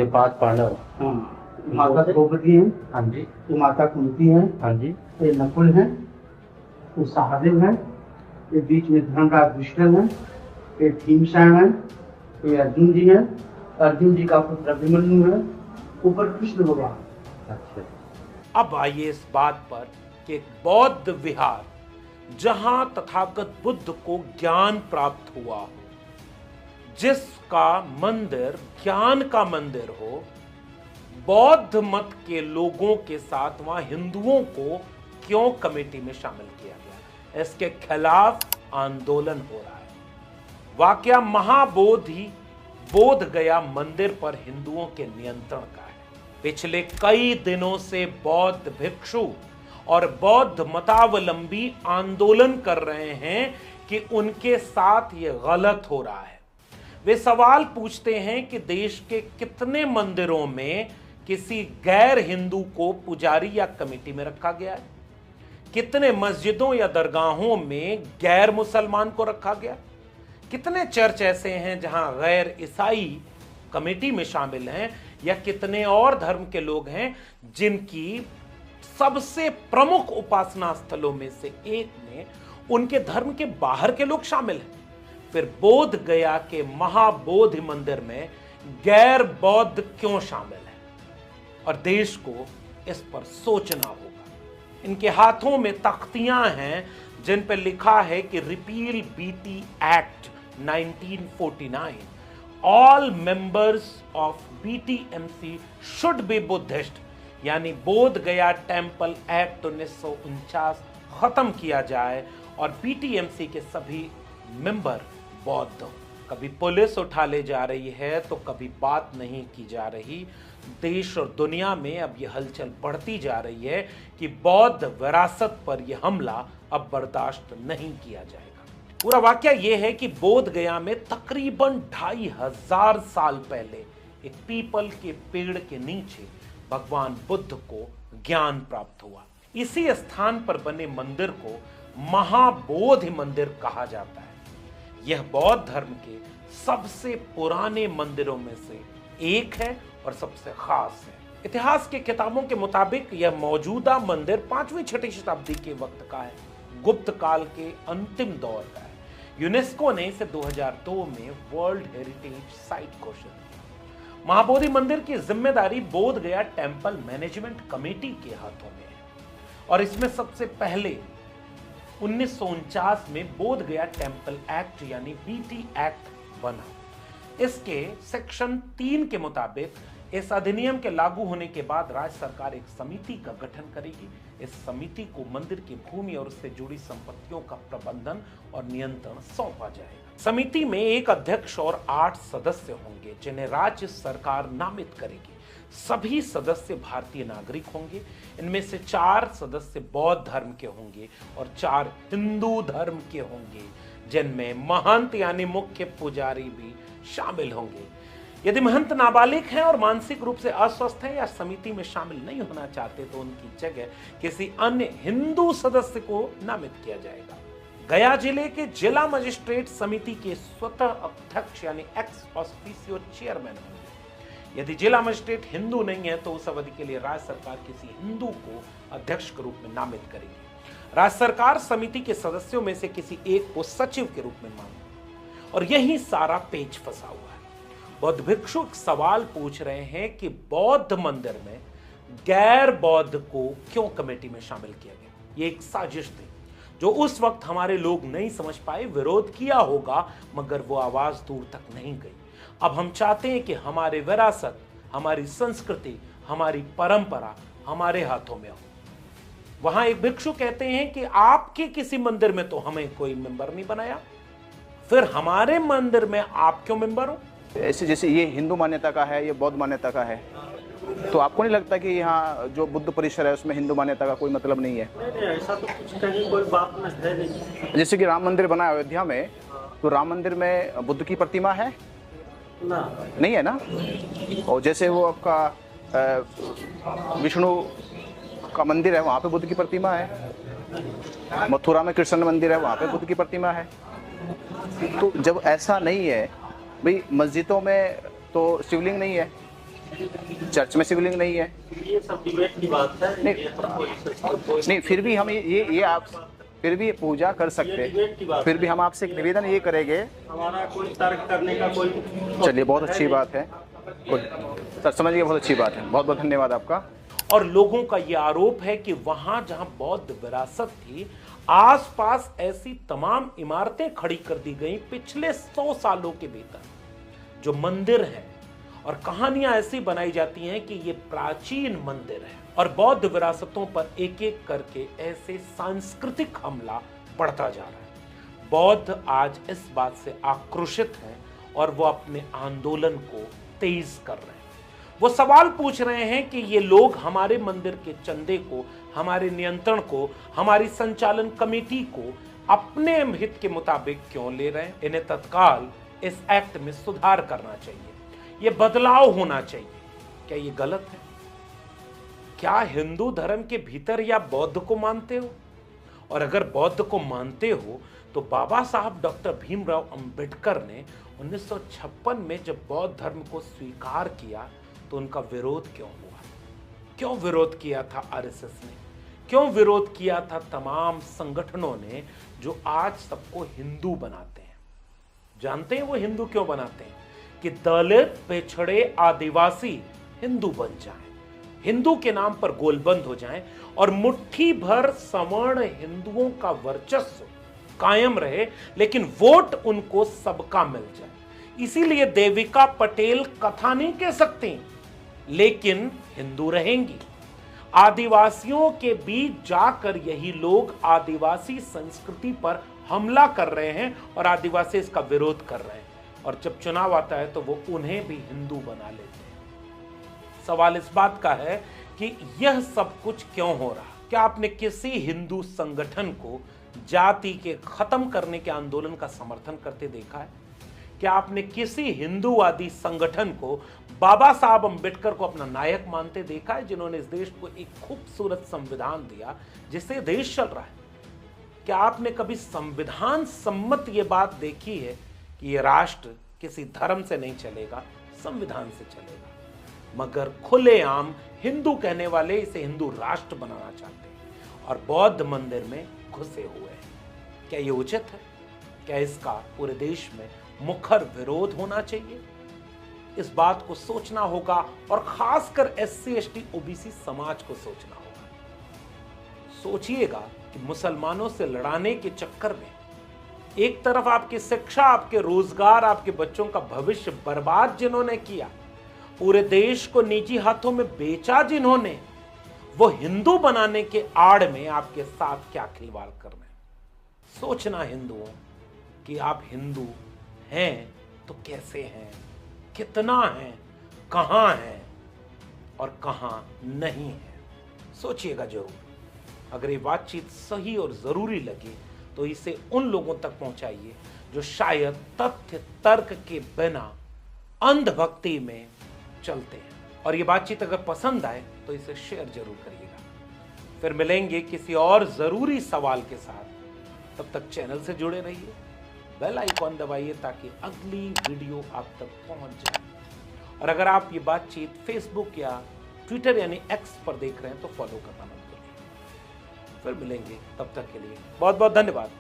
पांच पांडव। हाँ, माता द्रौपदी है। हाँ जी। ये माता कुंती है। हाँ जी। ये नकुल है। ये सहदेव है। ये बीच में धर्मराज कृष्ण है। ये भीमसेन है। ये अर्जुन जी है। अर्जुन जी का पुत्र अभिमन्यु है। ऊपर कृष्ण भगवान। अच्छा। अब आइए इस बात पर कि एक बौद्ध विहार जहां तथागत बुद्ध को ज्ञान प्राप्त हुआ हो, जिसका मंदिर ज्ञान का मंदिर हो, बौद्ध मत के लोगों के साथ वहां हिंदुओं को क्यों कमेटी में शामिल किया गया, इसके खिलाफ आंदोलन हो रहा है। वाकया महाबोधि बोध गया मंदिर पर हिंदुओं के नियंत्रण का है। पिछले कई दिनों से बौद्ध भिक्षु और बौद्ध मतावलंबी आंदोलन कर रहे हैं कि उनके साथ यह गलत हो रहा है। वे सवाल पूछते हैं कि देश के कितने मंदिरों में किसी गैर हिंदू को पुजारी या कमेटी में रखा गया है, कितने मस्जिदों या दरगाहों में गैर मुसलमान को रखा गया, कितने चर्च ऐसे हैं जहां गैर ईसाई कमेटी में शामिल हैं, या कितने और धर्म के लोग हैं जिनकी सबसे प्रमुख उपासना स्थलों में से एक में उनके धर्म के बाहर के लोग शामिल हैं। फिर बोध गया के महाबोधि मंदिर में गैर बौद्ध क्यों शामिल है, और देश को इस पर सोचना होगा। इनके हाथों में तख्तियां हैं जिन पर लिखा है कि repeal BT act 1949, all members of BTMC should be Buddhist, यानी बोध गया टेम्पल एक्ट 1949 खत्म किया जाए और बीटीएमसी के सभी मेंबर बौद्ध हो। कभी पुलिस उठा ले जा रही है तो कभी बात नहीं की जा रही। देश और दुनिया में अब यह हलचल बढ़ती जा रही है कि बौद्ध विरासत पर यह हमला अब बर्दाश्त नहीं किया जाएगा। पूरा वाकया यह है कि बोध गया में तकरीबन 2500 साल पहले एक पीपल के पेड़ के नीचे भगवान बुद्ध को ज्ञान प्राप्त हुआ। इसी स्थान पर बने मंदिर को महाबोधि मंदिर कहा जाता है। यह बौद्ध धर्म के सबसे पुराने मंदिरों में से एक है और सबसे खास है। इतिहास के किताबों के मुताबिक यह मौजूदा मंदिर 5वीं-6वीं शताब्दी के वक्त का है, गुप्त काल के अंतिम दौर का है। यूनेस्को ने इसे 2002 में वर्ल्ड हेरिटेज साइट घोषित किया। महाबोधि मंदिर की जिम्मेदारी बोध गया टेम्पल मैनेजमेंट कमेटी के हाथों में है और इसमें सबसे पहले 1949 में बोध गया टेम्पल एक्ट यानी बीटी एक्ट बना। इसके सेक्शन 3 के मुताबिक इस अधिनियम के लागू होने के बाद राज्य सरकार एक समिति का गठन करेगी। इस समिति को मंदिर की भूमि और उससे जुड़ी संपत्तियों का प्रबंधन और नियंत्रण सौंपा जाएगा। समिति में एक अध्यक्ष और 8 सदस्य होंगे जिन्हें राज्य सरकार नामित करेगी। सभी सदस्य भारतीय नागरिक होंगे। इनमें से 4 सदस्य बौद्ध धर्म के होंगे और 4 हिंदू धर्म के होंगे, जिनमें महंत यानी मुख्य पुजारी भी शामिल होंगे। यदि महंत नाबालिग हैं और मानसिक रूप से अस्वस्थ हैं या समिति में शामिल नहीं होना चाहते तो उनकी जगह किसी अन्य हिंदू सदस्य को नामित किया जाएगा। गया जिले के जिला मजिस्ट्रेट समिति के स्वतः अध्यक्ष यानी एक्स ऑफिसियो चेयरमैन होंगे। यदि जिला मजिस्ट्रेट हिंदू नहीं है तो उस अवधि के लिए राज्य सरकार किसी हिंदू को अध्यक्ष के रूप में नामित करेगी। राज्य सरकार समिति के सदस्यों में से किसी एक को सचिव के रूप में मानेगी और यही सारा पेच फंसा हुआ है। बौद्ध भिक्षु सवाल पूछ रहे हैं कि बौद्ध मंदिर में गैर बौद्ध को क्यों कमेटी में शामिल किया गया। ये एक साजिश थी जो उस वक्त हमारे लोग नहीं समझ पाए। विरोध किया होगा मगर वो आवाज दूर तक नहीं गई। अब हम चाहते हैं कि हमारी विरासत, हमारी संस्कृति, हमारी परंपरा हमारे हाथों में हो। वहां एक भिक्षु कहते हैं कि आपके किसी मंदिर में तो हमें कोई मेंबर नहीं बनाया, फिर हमारे मंदिर में आप क्यों मेंबर हो। ऐसे जैसे ये हिंदू मान्यता का है, ये बौद्ध मान्यता का है, तो आपको नहीं लगता कि यहाँ जो बुद्ध परिसर है उसमें हिंदू मान्यता का कोई मतलब नहीं है? नहीं, ऐसा तो कुछ कहीं कोई बात है नहीं। जैसे कि राम मंदिर बना अयोध्या में, तो राम मंदिर में बुद्ध की प्रतिमा है ना? नहीं है ना। और जैसे वो आपका विष्णु का मंदिर है, वहाँ पे बुद्ध की प्रतिमा है। मथुरा में कृष्ण मंदिर है, वहाँ पे बुद्ध की प्रतिमा है। तो जब ऐसा नहीं है भाई, मस्जिदों में तो शिवलिंग नहीं है, चर्च में शिवलिंग नहीं है। ये सब डिबेट की बात है। नहीं फिर भी हम ये आप फिर भी पूजा कर सकते हैं। फिर भी हम आपसे एक निवेदन ये करेंगे, हमारा कोई तर्क करने का कोई। चलिए बहुत अच्छी बात है सर, समझ गए, बहुत अच्छी बात है, बहुत बहुत धन्यवाद आपका। और लोगों का यह आरोप है कि वहां जहां बौद्ध विरासत थी, आसपास ऐसी तमाम इमारतें खड़ी कर दी गई पिछले 100 सालों के भीतर, जो मंदिर हैं, और कहानियां ऐसी बनाई जाती हैं कि ये प्राचीन मंदिर है, और बौद्ध विरासतों पर एक एक करके ऐसे सांस्कृतिक हमला बढ़ता जा रहा है। बौद्ध आज इस बात से आक्रोशित हैं और वो अपने आंदोलन को तेज कर रहे हैं। वो सवाल पूछ रहे हैं कि ये लोग हमारे मंदिर के चंदे को, हमारे नियंत्रण को, हमारी संचालन कमेटी को अपने हित के मुताबिक क्यों ले रहे हैं। इन्हें तत्काल इस एक्ट में सुधार करना चाहिए, ये बदलाव होना चाहिए। क्या ये गलत है? क्या हिंदू धर्म के भीतर या बौद्ध को मानते हो? और अगर बौद्ध को मानते हो तो बाबा साहब डॉक्टर भीमराव अंबेडकर ने 1956 में जब बौद्ध धर्म को स्वीकार किया तो उनका विरोध क्यों हुआ? क्यों विरोध किया था आरएसएस ने? क्यों विरोध किया था तमाम संगठनों ने जो आज सबको हिंदू बनाते हैं? जानते हैं वो हिंदू क्यों बनाते हैं? कि दलित, पिछड़े, आदिवासी हिंदू बन जाएं, हिंदू के नाम पर गोलबंद हो जाएं और मुट्ठी भर सवर्ण हिंदुओं का वर्चस्व कायम रहे, लेकिन वोट उनको सबका मिल जाए। इसीलिए देविका पटेल कथा नहीं कह सकती, लेकिन हिंदू रहेंगी। आदिवासियों के बीच जाकर यही लोग आदिवासी संस्कृति पर हमला कर रहे हैं और आदिवासी इसका विरोध कर रहे हैं, और जब चुनाव आता है तो वो उन्हें भी हिंदू बना लेते हैं। सवाल इस बात का है कि यह सब कुछ क्यों हो रहा? क्या आपने किसी हिंदू संगठन को जाति के खत्म करने के आंदोलन का समर्थन करते देखा है? क्या आपने किसी हिंदूवादी संगठन को बाबा साहब अंबेडकर को अपना नायक मानते देखा है, जिन्होंने इस देश को एक खूबसूरत संविधान दिया जिससे देश चल रहा है? क्या आपने कभी संविधान सम्मत ये बात देखी है कि ये राष्ट्र किसी धर्म से नहीं चलेगा, संविधान से चलेगा? मगर खुलेआम हिंदू कहने वाले इसे हिंदू राष्ट्र बनाना चाहते हैं और बौद्ध मंदिर में घुसे हुए हैं। क्या ये उचित है? क्या इसका पूरे देश में मुखर विरोध होना चाहिए? इस बात को सोचना होगा, और खासकर SC ST OBC समाज को सोचना होगा। सोचिएगा कि मुसलमानों से लड़ाने के चक्कर में एक तरफ आपकी शिक्षा, आपके रोजगार, आपके बच्चों का भविष्य बर्बाद जिन्होंने किया, पूरे देश को निजी हाथों में बेचा जिन्होंने, वो हिंदू बनाने के आड़ में आपके साथ क्या खिलवाड़ कर रहे हैं। सोचना हिंदुओं कि आप हिंदू हैं तो कैसे हैं, कितना हैं, कहां हैं और कहां नहीं है। सोचिएगा जरूर। अगर ये बातचीत सही और जरूरी लगे तो इसे उन लोगों तक पहुंचाइए जो शायद तथ्य तर्क के बिना अंधभक्ति में चलते हैं। और ये बातचीत अगर पसंद आए तो इसे शेयर जरूर करिएगा। फिर मिलेंगे किसी और जरूरी सवाल के साथ। तब तक चैनल से जुड़े रहिए, बेल आइकॉन दबाइए ताकि अगली वीडियो आप तक पहुंच जाए। और अगर आप ये बातचीत फेसबुक या ट्विटर यानी X पर देख रहे हैं तो फॉलो करना मत भूलिए। फिर मिलेंगे, तब तक के लिए बहुत बहुत धन्यवाद।